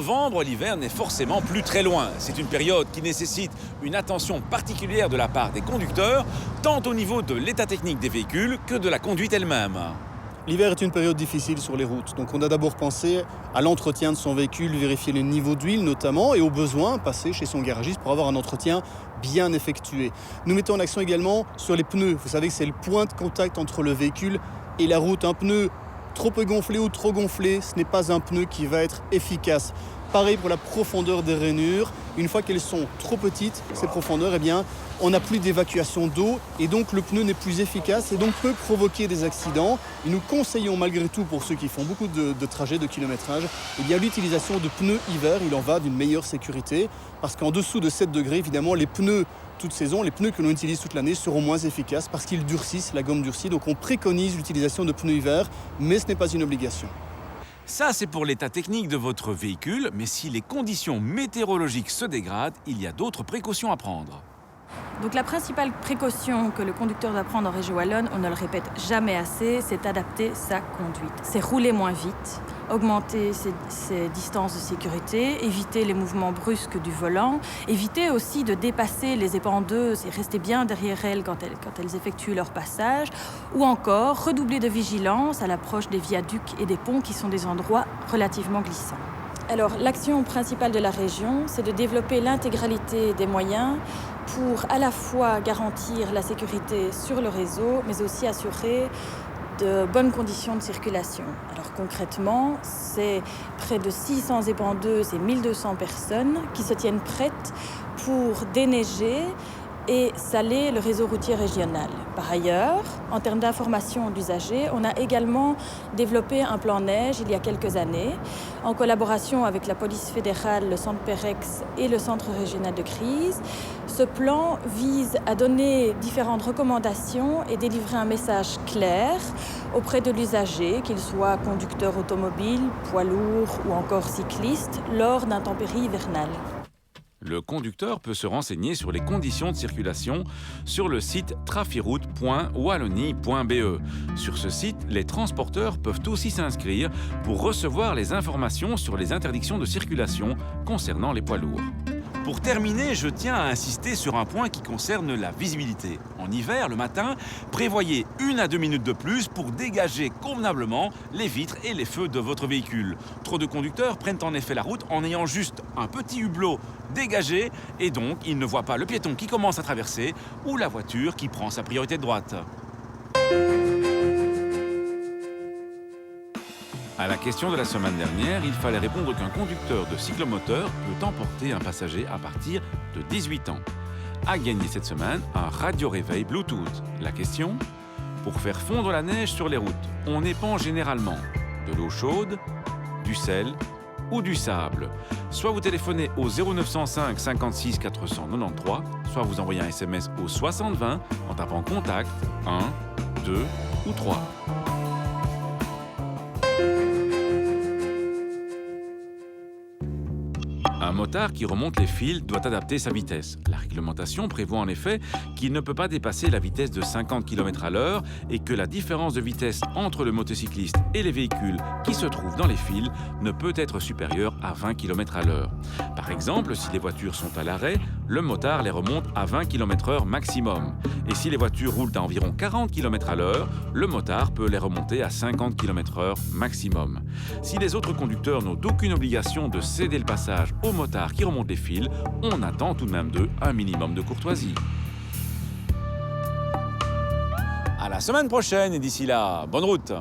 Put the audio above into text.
novembre, l'hiver n'est forcément plus très loin. C'est une période qui nécessite une attention particulière de la part des conducteurs, tant au niveau de l'état technique des véhicules que de la conduite elle-même. L'hiver est une période difficile sur les routes, donc on a d'abord pensé à l'entretien de son véhicule, vérifier le niveau d'huile notamment, et au besoin passer chez son garagiste pour avoir un entretien bien effectué. Nous mettons en action également sur les pneus. Vous savez que c'est le point de contact entre le véhicule et la route. Un pneu trop peu gonflé ou trop gonflé, ce n'est pas un pneu qui va être efficace. Pareil pour la profondeur des rainures. Une fois qu'elles sont trop petites, ces profondeurs, on n'a plus d'évacuation d'eau et donc le pneu n'est plus efficace et donc peut provoquer des accidents. Et nous conseillons malgré tout pour ceux qui font beaucoup de trajets, de kilométrage, l'utilisation de pneus hiver. Il en va d'une meilleure sécurité parce qu'en dessous de 7 degrés, évidemment, les pneus toute saison, les pneus que l'on utilise toute l'année seront moins efficaces parce qu'ils durcissent, la gomme durcit. Donc on préconise l'utilisation de pneus hiver, mais ce n'est pas une obligation. Ça, c'est pour l'état technique de votre véhicule, mais si les conditions météorologiques se dégradent, il y a d'autres précautions à prendre. Donc la principale précaution que le conducteur doit prendre en région wallonne, on ne le répète jamais assez, c'est adapter sa conduite. C'est rouler moins vite, augmenter ses distances de sécurité, éviter les mouvements brusques du volant, éviter aussi de dépasser les épandeuses et rester bien derrière elles quand elles effectuent leur passage, ou encore redoubler de vigilance à l'approche des viaducs et des ponts qui sont des endroits relativement glissants. Alors, l'action principale de la région, c'est de développer l'intégralité des moyens pour à la fois garantir la sécurité sur le réseau, mais aussi assurer de bonnes conditions de circulation. Alors concrètement, c'est près de 600 épandeuses et 1200 personnes qui se tiennent prêtes pour déneiger et saler le réseau routier régional. Par ailleurs, en termes d'information d'usagers, on a également développé un plan neige il y a quelques années, en collaboration avec la police fédérale, le centre Perex et le centre régional de crise. Ce plan vise à donner différentes recommandations et délivrer un message clair auprès de l'usager, qu'il soit conducteur automobile, poids lourd ou encore cycliste, lors d'intempéries hivernales. Le conducteur peut se renseigner sur les conditions de circulation sur le site trafiroute.wallonie.be. Sur ce site, les transporteurs peuvent aussi s'inscrire pour recevoir les informations sur les interdictions de circulation concernant les poids lourds. Pour terminer, je tiens à insister sur un point qui concerne la visibilité. En hiver, le matin, prévoyez 1 à 2 minutes de plus pour dégager convenablement les vitres et les feux de votre véhicule. Trop de conducteurs prennent en effet la route en ayant juste un petit hublot dégagé et donc ils ne voient pas le piéton qui commence à traverser ou la voiture qui prend sa priorité de droite. À la question de la semaine dernière, il fallait répondre qu'un conducteur de cyclomoteur peut emporter un passager à partir de 18 ans. À gagner cette semaine, un radio-réveil Bluetooth. La question ? Pour faire fondre la neige sur les routes, on épand généralement de l'eau chaude, du sel ou du sable. Soit vous téléphonez au 0905 56 493, soit vous envoyez un SMS au 6020 en tapant contact 1, 2 ou 3. Un motard qui remonte les fils doit adapter sa vitesse. La réglementation prévoit en effet qu'il ne peut pas dépasser la vitesse de 50 km/h et que la différence de vitesse entre le motocycliste et les véhicules qui se trouvent dans les fils ne peut être supérieure à 20 km/h. Par exemple, si les voitures sont à l'arrêt, le motard les remonte à 20 km/h maximum. Et si les voitures roulent à environ 40 km/h, le motard peut les remonter à 50 km/h maximum. Si les autres conducteurs n'ont aucune obligation de céder le passage aux motards qui remontent les fils, on attend tout de même d'eux un minimum de courtoisie. À la semaine prochaine et d'ici là, bonne route!